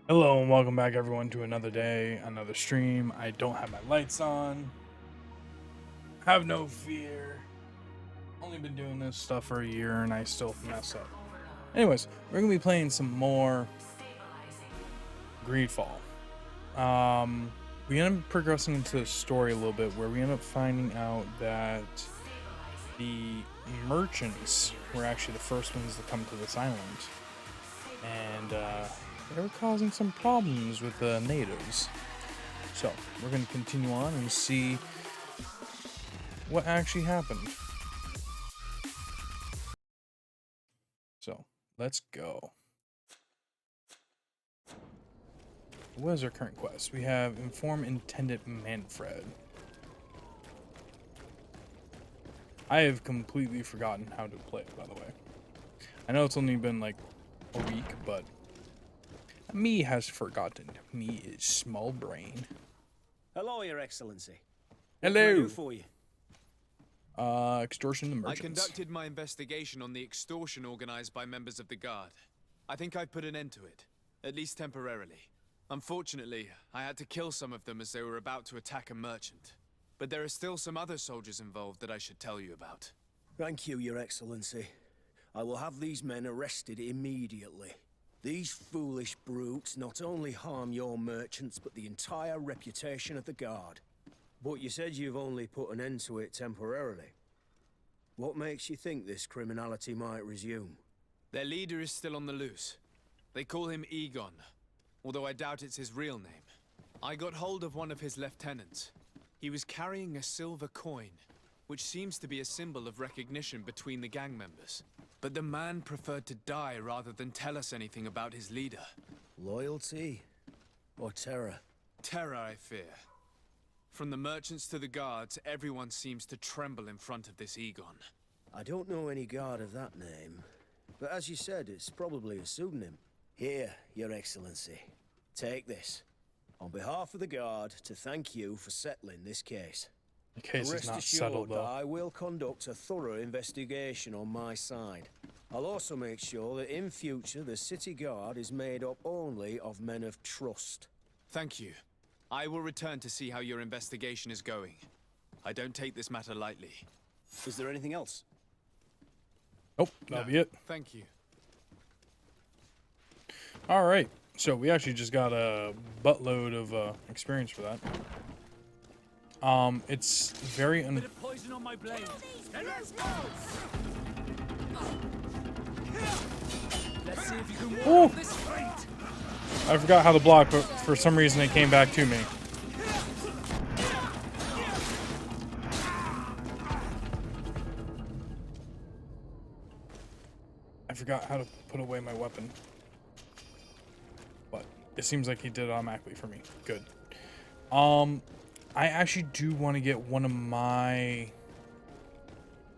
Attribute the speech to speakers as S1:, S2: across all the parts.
S1: Hello and welcome back everyone to another day, another stream. I don't have my lights on. Have no fear. Only been doing this stuff for a year and I still mess up. Anyways, we're gonna be playing some more GreedFall. We end up progressing into the story a little bit where we end up finding out that the merchants were actually the first ones to come to this island. And they were causing some problems with the natives. So, we're going to continue on and see what actually happened. So, let's go. What is our current quest? We have Inform Intendant Manfred. I have completely forgotten how to play it, by the way. I know it's only been like a week, but me has forgotten. Me is small brain.
S2: Hello, Your Excellency.
S1: Hello.
S2: What can I do for you?
S1: Extortion the merchants.
S3: I conducted my investigation on the extortion organized by members of the Guard. I think I've put an end to it, at least temporarily. Unfortunately, I had to kill some of them as they were about to attack a merchant. But there are still some other soldiers involved that I should tell you about.
S2: Thank you, Your Excellency. I will have these men arrested immediately. These foolish brutes not only harm your merchants, but the entire reputation of the Guard. But you said you've only put an end to it temporarily. What makes you think this criminality might resume?
S3: Their leader is still on the loose. They call him Egon, although I doubt it's his real name. I got hold of one of his lieutenants. He was carrying a silver coin, which seems to be a symbol of recognition between the gang members. But the man preferred to die rather than tell us anything about his leader.
S2: Loyalty? Or terror?
S3: Terror, I fear. From the merchants to the guards, everyone seems to tremble in front of this Egon.
S2: I don't know any guard of that name. But as you said, it's probably a pseudonym. Here, Your Excellency. Take this. On behalf of the Guard, to thank you for settling this case.
S1: The case is not settled, though.
S2: I will conduct a thorough investigation on my side. I'll also make sure that in future the City Guard is made up only of men of trust.
S3: Thank you. I will return to see how your investigation is going. I don't take this matter lightly.
S2: Is there anything else?
S1: Oh, that'll be it.
S3: Thank you.
S1: Alright, so we actually just got a buttload of experience for that. It's very
S4: Bit of poison on my blade. Then let's go. Let's see if you can walk this fate.
S1: I forgot how to block, but for some reason it came back to me. I forgot how to put away my weapon. But it seems like he did it automatically for me. Good. I actually do want to get one of my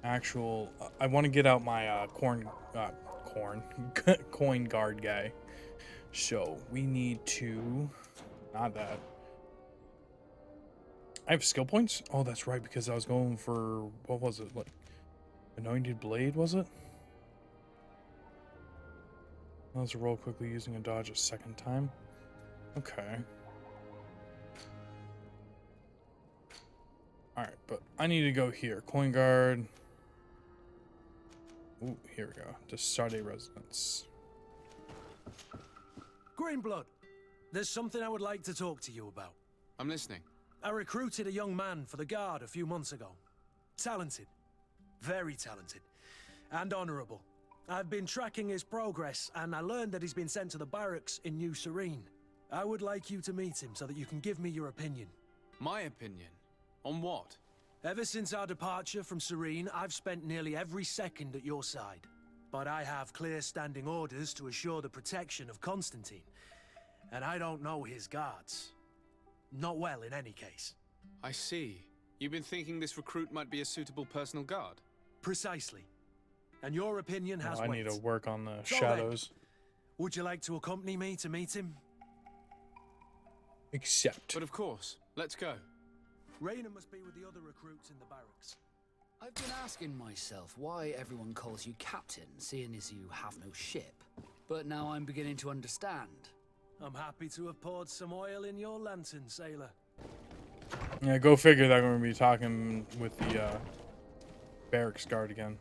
S1: actual... I want to get out my coin guard guy. So, we need to... Not that. I have skill points? Oh, that's right, because I was going for... What was it? Like, Anointed Blade, was it? Let's roll quickly using a dodge a second time. Okay. Alright, but I need to go here. Coin guard. Ooh, here we go. Desade residence.
S4: Greenblood, there's something I would like to talk to you about.
S3: I'm listening.
S4: I recruited a young man for the Guard a few months ago. Talented. Very talented. And honorable. I've been tracking his progress, and I learned that he's been sent to the barracks in New Serene. I would like you to meet him so that you can give me your opinion.
S3: My opinion? On what?
S4: Ever since our departure from Serene, I've spent nearly every second at your side. But I have clear standing orders to assure the protection of Constantine. And I don't know his guards. Not well, in any case.
S3: I see. You've been thinking this recruit might be a suitable personal guard?
S4: Precisely. And your opinion has
S1: I
S4: weight.
S1: need to work on the
S4: So
S1: shadows.
S4: then, would you like to accompany me to meet him?
S1: Accept.
S3: But of course. Let's go.
S4: Reiner must be with the other recruits in the barracks.
S5: I've been asking myself why everyone calls you captain, seeing as you have no ship. But now I'm beginning to understand.
S4: I'm happy to have poured some oil in your lantern, sailor.
S1: Yeah, go figure that we're gonna be talking with the barracks guard again.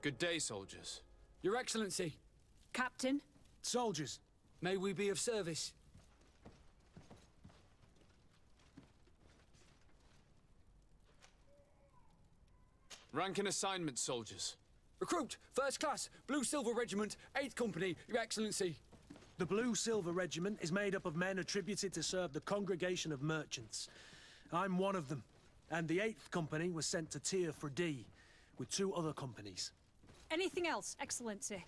S3: Good day, soldiers.
S5: Your Excellency,
S6: Captain,
S4: Soldiers,
S5: may we be of service?
S3: Rank and assignment, soldiers.
S5: Recruit, first class, Blue Silver Regiment, 8th Company, Your Excellency.
S4: the Blue Silver Regiment is made up of men attributed to serve the Congregation of Merchants. I'm one of them, and the 8th Company was sent to Tier for D, with 2 other companies.
S6: anything else, Excellency?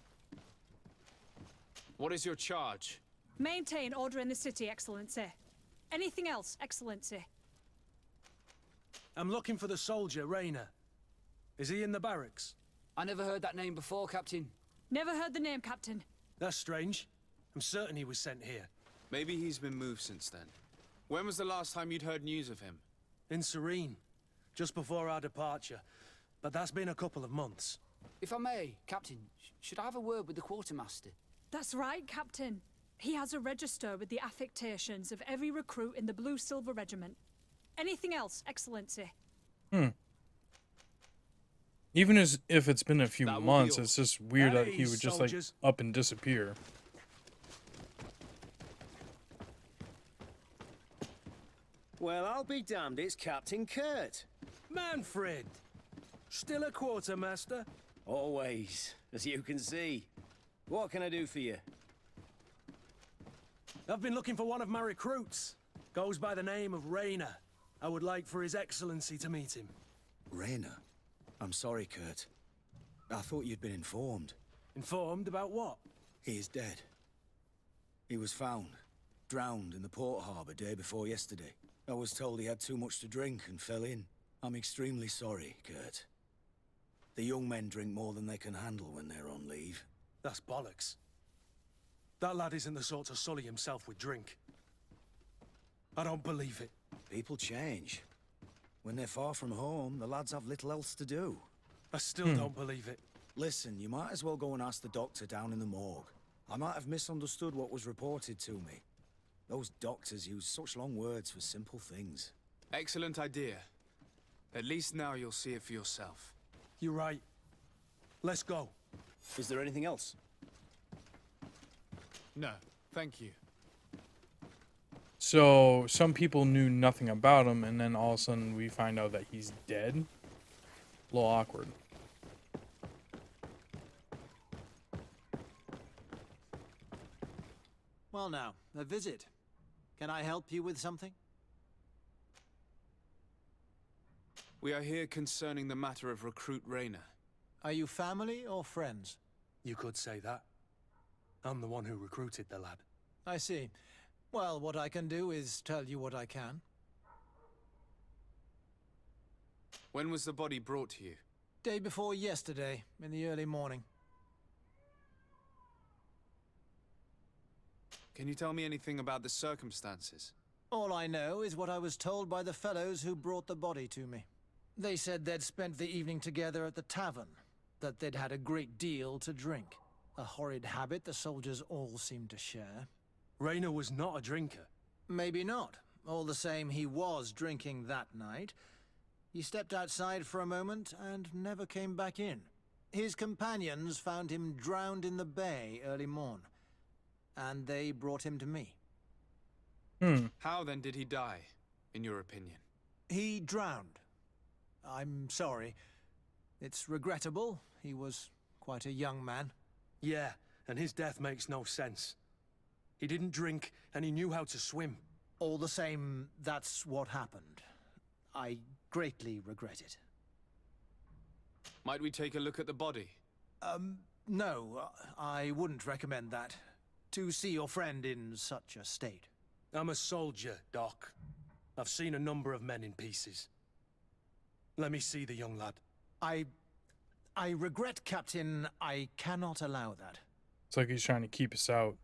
S3: What is your charge?
S6: Maintain order in the city, Excellency. Anything else, Excellency?
S4: I'm looking for the soldier, Reiner. Is he in the barracks?
S5: I never heard that name before, Captain.
S6: Never heard the name, Captain.
S4: That's strange. I'm certain he was sent here.
S3: Maybe he's been moved since then. When was the last time you'd heard news of him?
S4: In Serene, just before our departure. But that's been a couple of months.
S5: If I may, Captain, should I have a word with the quartermaster?
S6: That's right, Captain. He has a register with the affectations of every recruit in the Blue Silver Regiment. Anything else, Excellency?
S1: Even as if it's been a few
S3: That will be
S1: months,
S3: all.
S1: it's just weird that
S4: Hey,
S1: he would just like
S4: soldiers.
S1: up and disappear.
S2: Well, I'll be damned, it's Captain Kurt.
S4: Manfred! Still a quartermaster?
S2: Always, as you can see. What can I do for you?
S4: I've been looking for one of my recruits. Goes by the name of Reiner. I would like for His Excellency to meet him.
S2: Reiner? I'm sorry, Kurt. I thought you'd been informed.
S4: Informed about what?
S2: He is dead. He was found, drowned in the port harbour day before yesterday. I was told he had too much to drink and fell in. I'm extremely sorry, Kurt. The young men drink more than they can handle when they're on leave.
S4: That's bollocks. That lad isn't the sort to sully himself with drink. I don't believe it.
S2: People change. When they're far from home, the lads have little else to do.
S4: I still don't believe it.
S2: Listen, you might as well go and ask the doctor down in the morgue. I might have misunderstood what was reported to me. Those doctors use such long words for simple things.
S3: Excellent idea. At least now you'll see it for yourself.
S4: You're right. Let's go.
S2: Is there anything else?
S3: No, thank you.
S1: So some people knew nothing about him, and then all of a sudden we find out that he's dead. A little awkward.
S7: Well now, a visit. Can I help you with something?
S3: We are here concerning the matter of recruit Reiner.
S7: Are you family or friends?
S4: You could say that. I'm the one who recruited the lad.
S7: I see. Well, what I can do is tell you what I can.
S3: When was the body brought to you?
S7: Day before yesterday, in the early morning.
S3: Can you tell me anything about the circumstances?
S7: All I know is what I was told by the fellows who brought the body to me. They said they'd spent the evening together at the tavern, that they'd had a great deal to drink. A horrid habit the soldiers all seemed to share.
S4: Reiner was not a drinker.
S7: Maybe not. All the same, he was drinking that night. He stepped outside for a moment and never came back in. His companions found him drowned in the bay early morn, and they brought him to me.
S3: How then did he die, in your opinion?
S7: He drowned. I'm sorry. It's regrettable. He was quite a young man.
S4: Yeah, and his death makes no sense. He didn't drink, and he knew how to swim.
S7: All the same, that's what happened. I greatly regret it.
S3: Might we take a look at the body?
S7: No, I wouldn't recommend that. To see your friend in such a state.
S4: I'm a soldier, Doc. I've seen a number of men in pieces. Let me see the young lad.
S7: I regret, Captain, I cannot allow that.
S1: It's like he's trying to keep us out.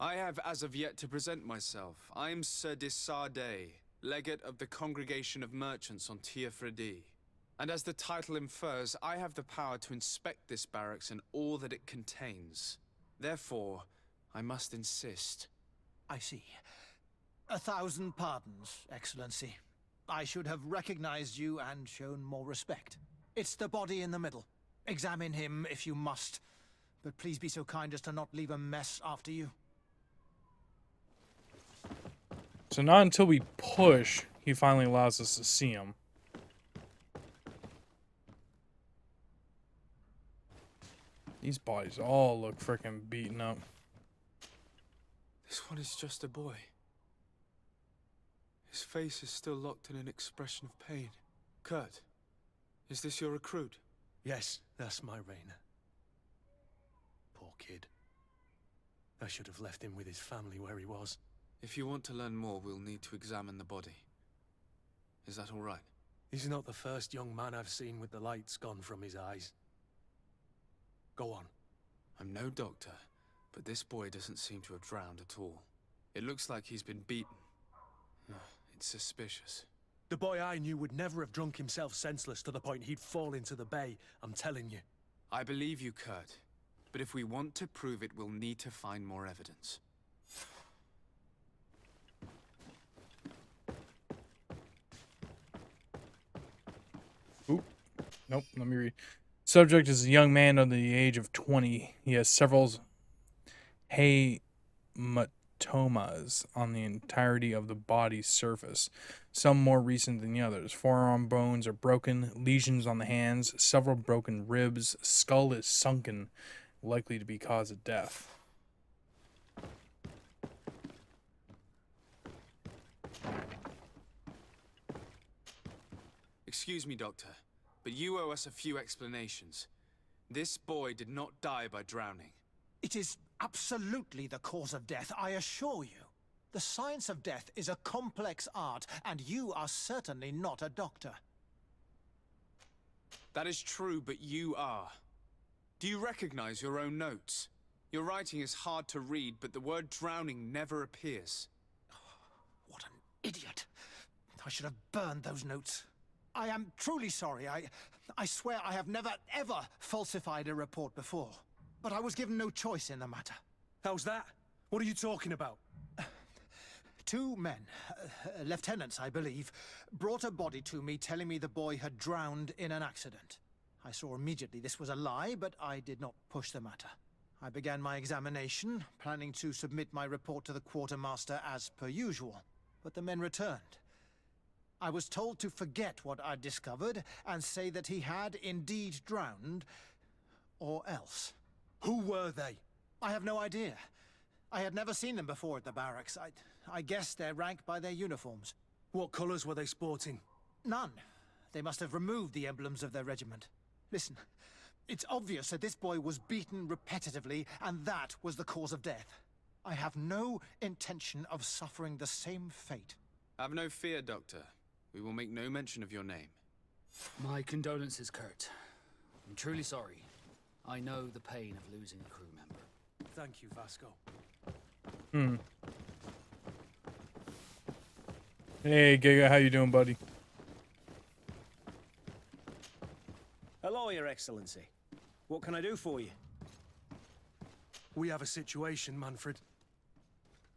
S3: I have as of yet to present myself. I'm Sir Desardet, legate of the Congregation of Merchants on Tier Fredi. And as the title infers, I have the power to inspect this barracks and all that it contains. Therefore, I must insist.
S7: I see. 1,000 pardons, Excellency. I should have recognized you and shown more respect. It's the body in the middle. Examine him if you must, but please be so kind as to not leave a mess after you.
S1: So not until we push, he finally allows us to see him. These bodies all look freaking beaten up.
S3: This one is just a boy. His face is still locked in an expression of pain. Kurt, is this your recruit?
S4: Yes, that's my Reiner. Poor kid. I should have left him with his family where he was.
S3: If you want to learn more, we'll need to examine the body. Is that all right?
S4: He's not the first young man I've seen with the lights gone from his eyes. Go on.
S3: I'm no doctor, but this boy doesn't seem to have drowned at all. It looks like he's been beaten. Ugh, it's suspicious.
S4: The boy I knew would never have drunk himself senseless to the point he'd fall into the bay, I'm telling you.
S3: I believe you, Kurt. But if we want to prove it, we'll need to find more evidence.
S1: Oop. Nope, let me read. Subject is a young man under the age of 20. He has several hematomas on the entirety of the body's surface, some more recent than the others. Forearm bones are broken, lesions on the hands, several broken ribs, skull is sunken, likely to be cause of death.
S3: Excuse me, Doctor, but you owe us a few explanations. This boy did not die by drowning.
S7: It is absolutely the cause of death, I assure you. The science of death is a complex art, and you are certainly not a doctor.
S3: That is true, but you are. Do you recognize your own notes? Your writing is hard to read, but the word drowning never appears.
S7: What an idiot. I should have burned those notes. I am truly sorry. I swear I have never, ever falsified a report before. But I was given no choice in the matter.
S4: How's that? What are you talking about?
S7: 2 men, lieutenants I believe, brought a body to me telling me the boy had drowned in an accident. I saw immediately this was a lie, but I did not push the matter. I began my examination, planning to submit my report to the quartermaster as per usual. But the men returned. I was told to forget what I'd discovered and say that he had indeed drowned, or else.
S4: Who were they?
S7: I have no idea. I had never seen them before at the barracks. I guessed their rank by their uniforms.
S4: What colours were they sporting?
S7: None. They must have removed the emblems of their regiment. Listen, it's obvious that this boy was beaten repetitively, and that was the cause of death. I have no intention of suffering the same fate.
S3: Have no fear, Doctor. We will make no mention of your name.
S5: My condolences, Kurt. I'm truly sorry. I know the pain of losing a crew member.
S4: Thank you, Vasco.
S1: Hey, Giga, how you doing, buddy?
S2: Hello, Your Excellency. What can I do for you?
S4: We have a situation, Manfred.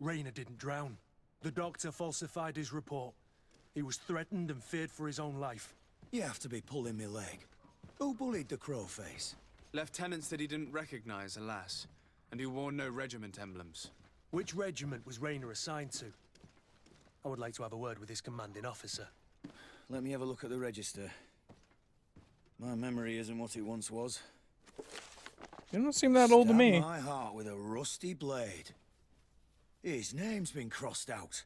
S4: Reiner didn't drown. The doctor falsified his report. He was threatened and feared for his own life.
S2: You have to be pulling me leg. Who bullied the crowface?
S3: Lieutenants that he didn't recognize, alas, and who wore no regiment emblems.
S4: Which regiment was Reiner assigned to? I would like to have a word with his commanding officer.
S2: Let me have a look at the register. My memory isn't what it once was.
S1: You don't seem that old to
S2: Stab
S1: me.
S2: my heart with a rusty blade. His name's been crossed out.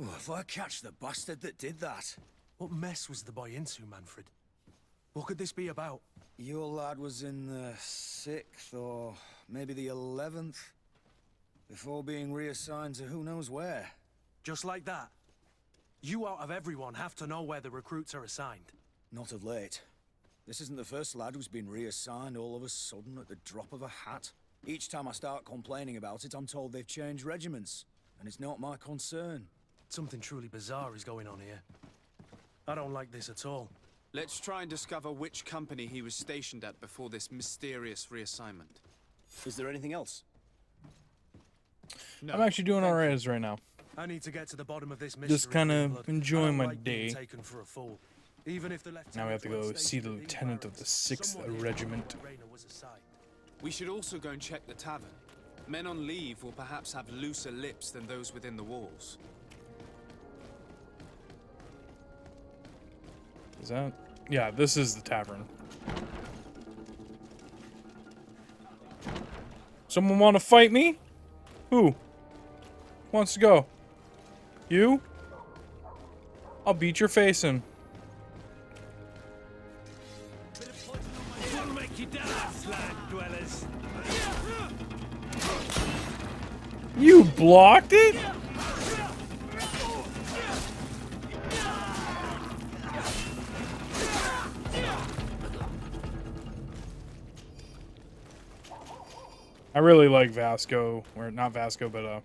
S2: Oh, if I catch the bastard that did that.
S4: What mess was the boy into, Manfred? What could this be about?
S2: Your lad was in the 6th or maybe the 11th before being reassigned to who knows where.
S4: Just like that? You out of everyone have to know where the recruits are assigned.
S2: Not of late. This isn't the first lad who's been reassigned all of a sudden at the drop of a hat. Each time I start complaining about it, I'm told they've changed regiments, and it's not my concern.
S4: Something truly bizarre is going on here. I don't like this at all.
S3: Let's try and discover which company he was stationed at before this mysterious reassignment.
S2: Is there anything else?
S3: No,
S1: I'm actually doing
S3: thank
S1: alright
S3: you.
S1: as right now.
S4: I need to get to the bottom of this mystery.
S1: Just kind of
S4: Greenblood.
S1: enjoying
S4: I don't
S1: my
S4: like being
S1: day.
S4: taken for a fool. Even if the
S1: Now we have to go
S4: lieutenant
S1: see the
S4: stationed at these
S1: lieutenant of the
S4: barracks,
S1: 6th
S4: someone here
S1: Regiment.
S4: told me Reiner was assigned.
S3: We should also go and check the tavern. Men on leave will perhaps have looser lips than those within the walls.
S1: Is that? Yeah, this is the tavern. Someone want to fight me? Who wants to go? You? I'll beat your face in. You blocked it? I really like Vasco, or not Vasco, but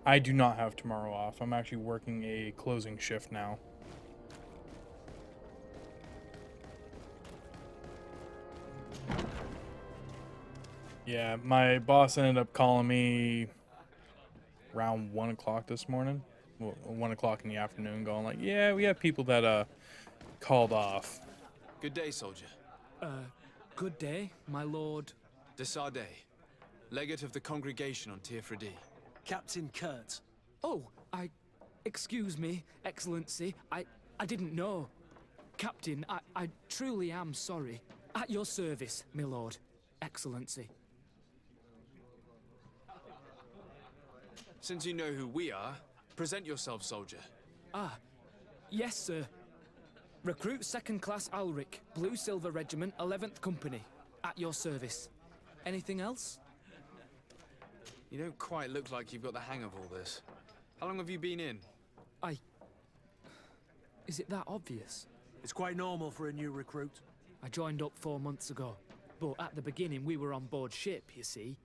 S1: I do not have tomorrow off. I'm actually working a closing shift now. Yeah, my boss ended up calling me around 1 o'clock this morning. Well, 1 o'clock in the afternoon, going like, yeah, we have people that called off.
S3: Good day, soldier.
S5: Good day, my lord.
S3: De Sardet, legate of the congregation on Tirfredi.
S4: Captain Kurt.
S5: Oh, excuse me, Excellency. I didn't know. Captain, I truly am sorry. At your service, my lord. Excellency.
S3: Since you know who we are, present yourself, soldier.
S5: Ah, yes, sir. Recruit 2nd Class Alric, Blue Silver Regiment, 11th Company. At your service. Anything else?
S3: You don't quite look like you've got the hang of all this. How long have you been in?
S5: Is it that obvious?
S4: It's quite normal for a new recruit.
S5: I joined up 4 months ago. But at the beginning, we were on board ship, you see.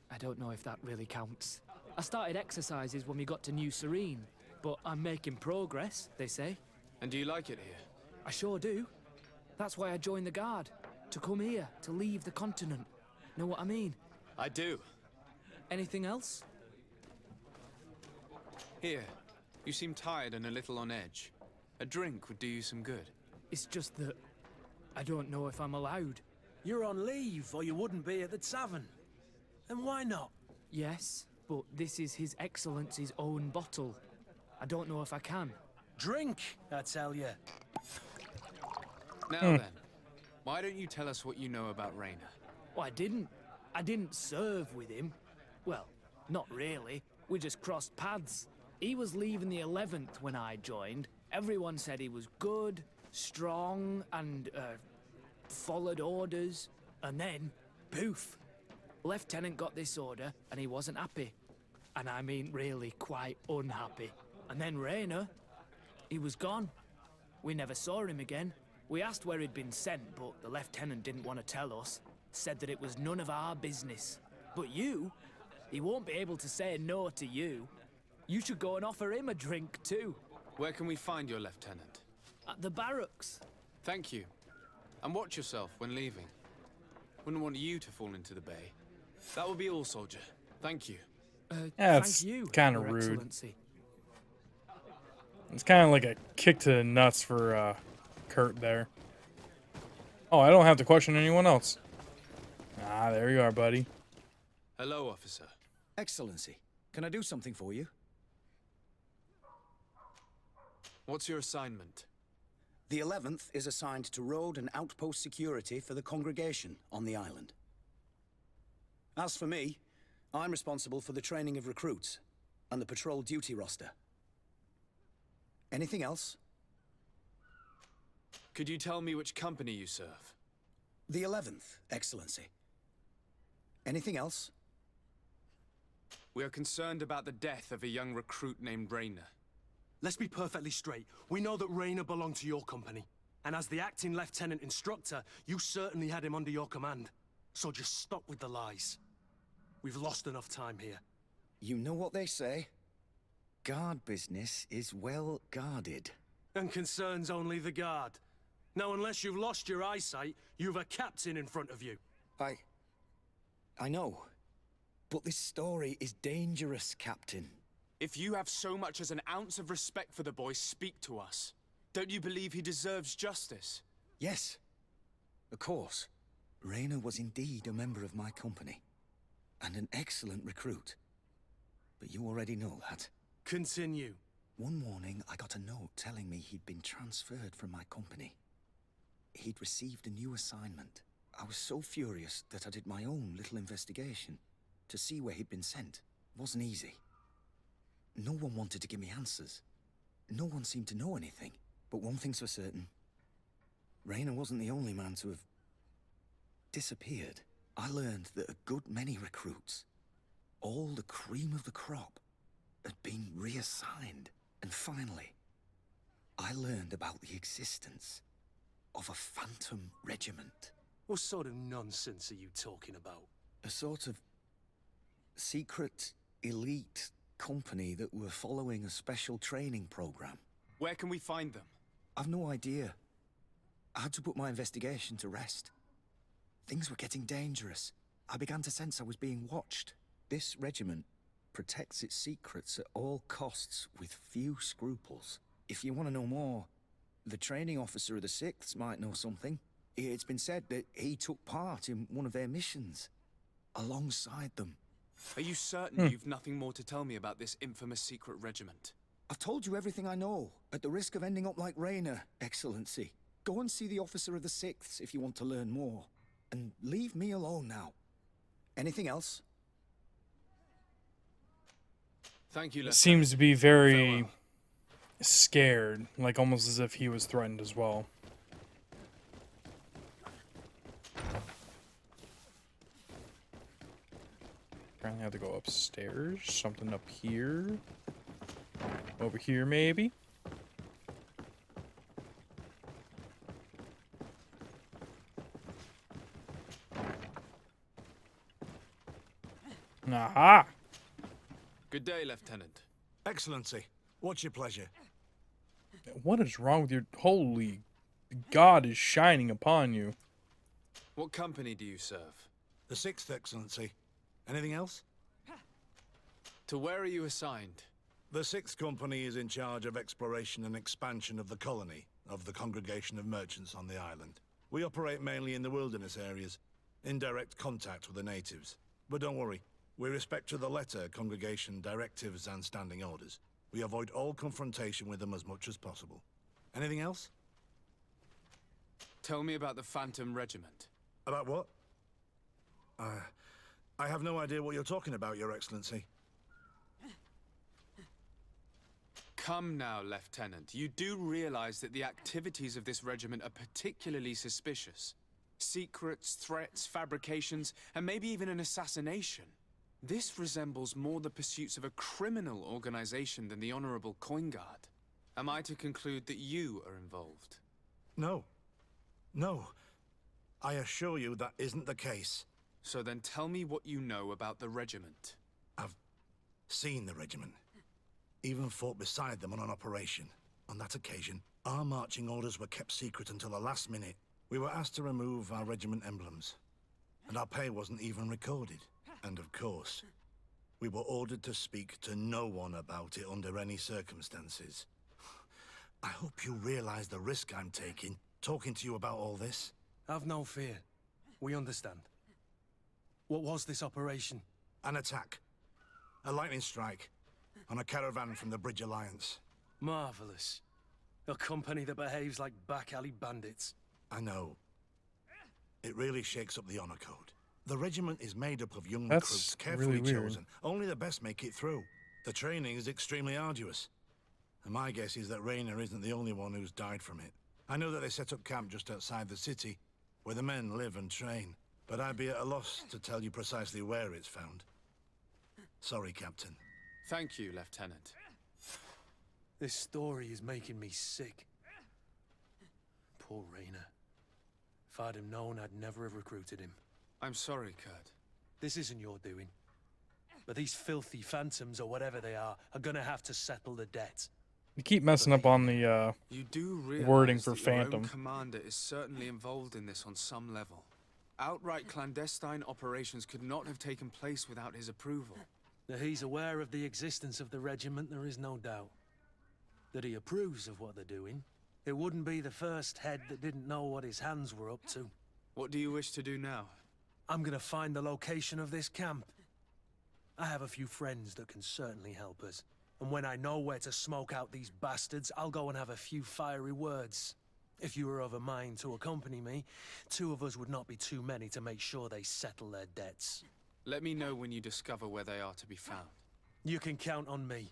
S5: I don't know if that really counts. I started exercises when we got to New Serene. But I'm making progress, they say.
S3: And do you like it here?
S5: I sure do. That's why I joined the Guard. To come here, to leave the continent. Know what I mean?
S3: I do.
S5: Anything else?
S3: Here, you seem tired and a little on edge. A drink would do you some good.
S5: It's just that I don't know if I'm allowed.
S4: You're on leave, or you wouldn't be at the tavern. And why not?
S5: Yes, but this is His Excellency's own bottle. I don't know if I can.
S4: Drink, I tell you.
S3: Now then, why don't you tell us what you know about Reiner?
S5: Well, I didn't serve with him. Well, not really. We just crossed paths. He was leaving the 11th when I joined. Everyone said he was good, strong, and, followed orders. And then, poof. Lieutenant got this order, and he wasn't happy. And I mean really quite unhappy. And then Reiner, he was gone. We never saw him again. We asked where he'd been sent, but the lieutenant didn't want to tell us. Said that it was none of our business. But you, he won't be able to say no to you. You should go and offer him a drink too.
S3: Where can we find your lieutenant?
S5: At the barracks.
S3: Thank you. And watch yourself when leaving. Wouldn't want you to fall into the bay. That will be all, soldier. Thank you.
S1: Yeah,
S5: Thank
S1: it's
S5: you,
S1: kinda
S5: Your
S1: rude.
S5: Excellency.
S1: It's kind of like a kick to the nuts for Kurt there. Oh, I don't have to question anyone else. Ah, there you are, buddy.
S3: Hello, officer.
S2: Excellency, can I do something for you?
S3: What's your assignment?
S2: The 11th is assigned to road and outpost security for the congregation on the island. As for me, I'm responsible for the training of recruits and the patrol duty roster. Anything else?
S3: Could you tell me which company you serve?
S2: The 11th, Excellency. Anything else?
S3: We are concerned about the death of a young recruit named Reiner.
S4: Let's be perfectly straight. We know that Reiner belonged to your company. And as the acting lieutenant instructor, you certainly had him under your command. So just stop with the lies. We've lost enough time here.
S2: You know what they say? Guard business is well guarded.
S4: And concerns only the Guard. Now, unless you've lost your eyesight, you've a captain in front of you.
S2: I know. But this story is dangerous, Captain.
S3: If you have so much as an ounce of respect for the boy, speak to us. Don't you believe he deserves justice?
S2: Yes, of course. Reiner was indeed a member of my company, and an excellent recruit. But you already know that.
S4: Continue.
S2: One morning, I got a note telling me he'd been transferred from my company. He'd received a new assignment. I was so furious that I did my own little investigation to see where he'd been sent. It wasn't easy. No one wanted to give me answers. No one seemed to know anything. But one thing's for certain. Reiner wasn't the only man to have disappeared. I learned that a good many recruits, all the cream of the crop, had been reassigned. And finally, I learned about the existence of a phantom regiment.
S4: What sort of nonsense are you talking about?
S2: A sort of secret, elite company that were following a special training program.
S3: Where can we find them?
S2: I've no idea. I had to put my investigation to rest. Things were getting dangerous. I began to sense I was being watched. This regiment protects its secrets at all costs with few scruples. If you want to know more, the training officer of the 6th might know something. It's been said that he took part in one of their missions, alongside them.
S3: Are you certain you've nothing more to tell me about this infamous secret regiment?
S2: I've told you everything I know, at the risk of ending up like Reiner, Excellency. Go and see the officer of the 6th if you want to learn more. And leave me alone now. Anything else?
S3: Thank you, Lieutenant.
S1: Seems to be very
S3: Farewell.
S1: scared, like almost as if he was threatened as well. Apparently I have to go upstairs. Something up here. Over here, maybe. Aha!
S3: Good day, Lieutenant.
S8: Excellency, what's your pleasure?
S1: What is wrong with your... Holy... God is shining upon you.
S3: What company do you serve?
S8: The 6th, Excellency. Anything else?
S3: To where are you assigned?
S8: The 6th Company is in charge of exploration and expansion of the colony of the Congregation of Merchants on the island. We operate mainly in the wilderness areas, in direct contact with the natives. But don't worry, we respect to the letter Congregation directives and standing orders. We avoid all confrontation with them as much as possible. Anything else?
S3: Tell me about the Phantom Regiment.
S8: About what? I have no idea what you're talking about, Your Excellency.
S3: Come now, Lieutenant. You do realize that the activities of this regiment are particularly suspicious. Secrets, threats, fabrications, and maybe even an assassination. This resembles more the pursuits of a criminal organization than the Honorable Coin Guard. Am I to conclude that you are involved?
S8: No. No. I assure you that isn't the case.
S3: So then tell me what you know about the regiment.
S8: I've seen the regiment. Even fought beside them on an operation. On that occasion, our marching orders were kept secret until the last minute. We were asked to remove our regiment emblems, and our pay wasn't even recorded. And of course, we were ordered to speak to no one about it under any circumstances. I hope you realize the risk I'm taking, talking to you about all this.
S4: Have no fear. We understand. What was this operation?
S8: An attack. A lightning strike. On a caravan from the Bridge Alliance.
S4: Marvelous. A company that behaves like back alley bandits.
S8: I know. It really shakes up the honor code. The regiment is made up of young
S1: That's
S8: recruits, carefully
S1: really weird.
S8: chosen. Only the best make it through. The training is extremely arduous. And my guess is that Reiner isn't the only one who's died from it. I know that they set up camp just outside the city, where the men live and train. But I'd be at a loss to tell you precisely where it's found. Sorry, Captain.
S3: Thank you, Lieutenant.
S4: This story is making me sick. Poor Reiner. If I'd have known, I'd never have recruited him.
S3: I'm sorry, Kurt.
S4: This isn't your doing. But these filthy phantoms, or whatever they are gonna have to settle the debt.
S1: You keep messing up on the
S3: You do realize
S1: wording for
S3: that your own
S1: Phantom.
S3: commander is certainly involved in this on some level. Outright clandestine operations could not have taken place without his approval.
S4: That he's aware of the existence of the regiment, there is no doubt. That he approves of what they're doing. It wouldn't be the first head that didn't know what his hands were up to.
S3: What do you wish to do now?
S4: I'm gonna find the location of this camp. I have a few friends that can certainly help us. And when I know where to smoke out these bastards, I'll go and have a few fiery words. If you were of a mind to accompany me, 2 of us would not be too many to make sure they settle their debts.
S3: Let me know when you discover where they are to be found.
S4: You can count on me.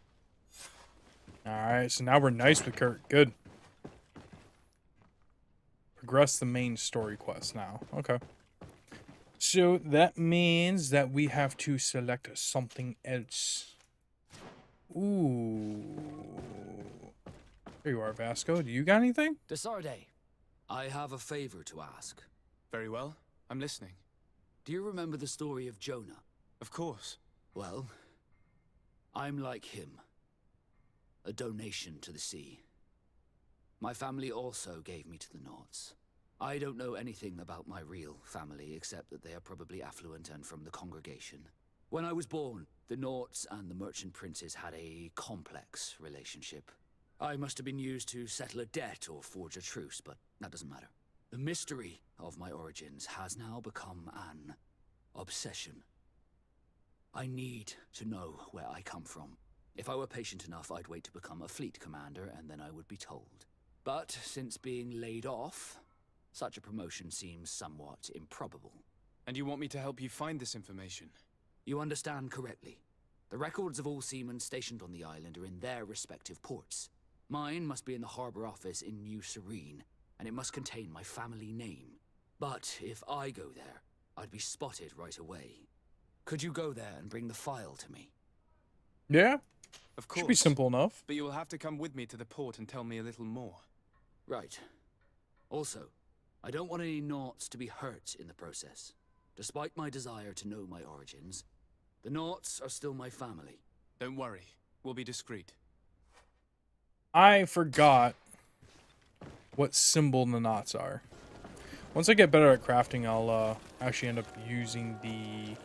S1: Alright, so now we're nice with Kurt. Good. Progress the main story quest now. Okay. So that means that we have to select something else. Ooh. There you are, Vasco. Do you got anything?
S9: Desarde, I have a favor to ask.
S3: Very well. I'm listening.
S9: Do you remember the story of Jonah?
S3: Of course.
S9: Well, I'm like him. A donation to the sea. My family also gave me to the Nauts. I don't know anything about my real family, except that they are probably affluent and from the congregation. When I was born, the Nauts and the merchant princes had a complex relationship. I must have been used to settle a debt or forge a truce, but that doesn't matter. The mystery of my origins has now become an obsession. I need to know where I come from. If I were patient enough, I'd wait to become a fleet commander, and then I would be told. But since being laid off, such a promotion seems somewhat improbable.
S3: And you want me to help you find this information?
S9: You understand correctly. The records of all seamen stationed on the island are in their respective ports. Mine must be in the harbor office in New Serene, and it must contain my family name. But if I go there, I'd be spotted right away. Could you go there and bring the file to me?
S1: Yeah.
S3: Of course.
S1: Should be simple enough.
S3: But you will have to come with me to the port and tell me a little more.
S9: Right. Also, I don't want any Nauts to be hurt in the process. Despite my desire to know my origins, the Nauts are still my family.
S3: Don't worry. We'll be discreet.
S1: I forgot what symbol the knots are. Once I get better at crafting, I'll actually end up using the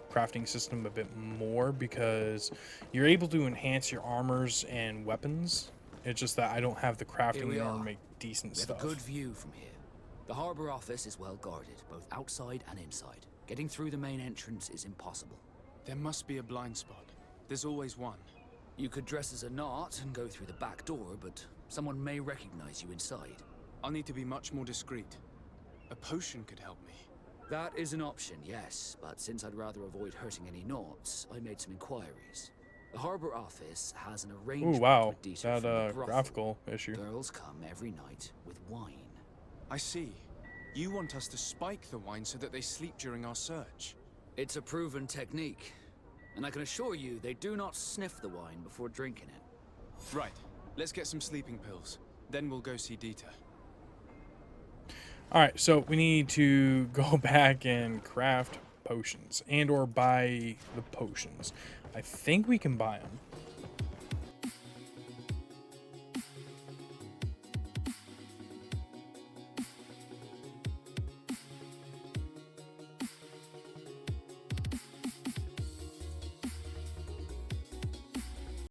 S1: crafting system a bit more, because you're able to enhance your armors and weapons. It's just that I don't have the crafting in order to make decent
S9: We have
S1: stuff.
S9: a good view from here. The harbor office is well guarded, both outside and inside. Getting through the main entrance is impossible.
S3: There must be a blind spot. There's always one.
S9: You could dress as a Naut and go through the back door, but someone may recognize you inside.
S3: I'll need to be much more discreet. A potion could help me.
S9: That is an option, yes, but since I'd rather avoid hurting any Nauts, I made some inquiries. The harbor office has an arrangement
S1: Ooh, wow.
S9: with Dieter from the
S1: That
S9: brothel.
S1: graphical issue.
S9: Girls come every night with wine.
S3: I see. You want us to spike the wine so that they sleep during our search.
S9: It's a proven technique, and I can assure you they do not sniff the wine before drinking it.
S3: Right. Let's get some sleeping pills. Then we'll go see Dieter.
S1: Alright, so we need to go back and craft potions and or buy the potions. I think we can buy them.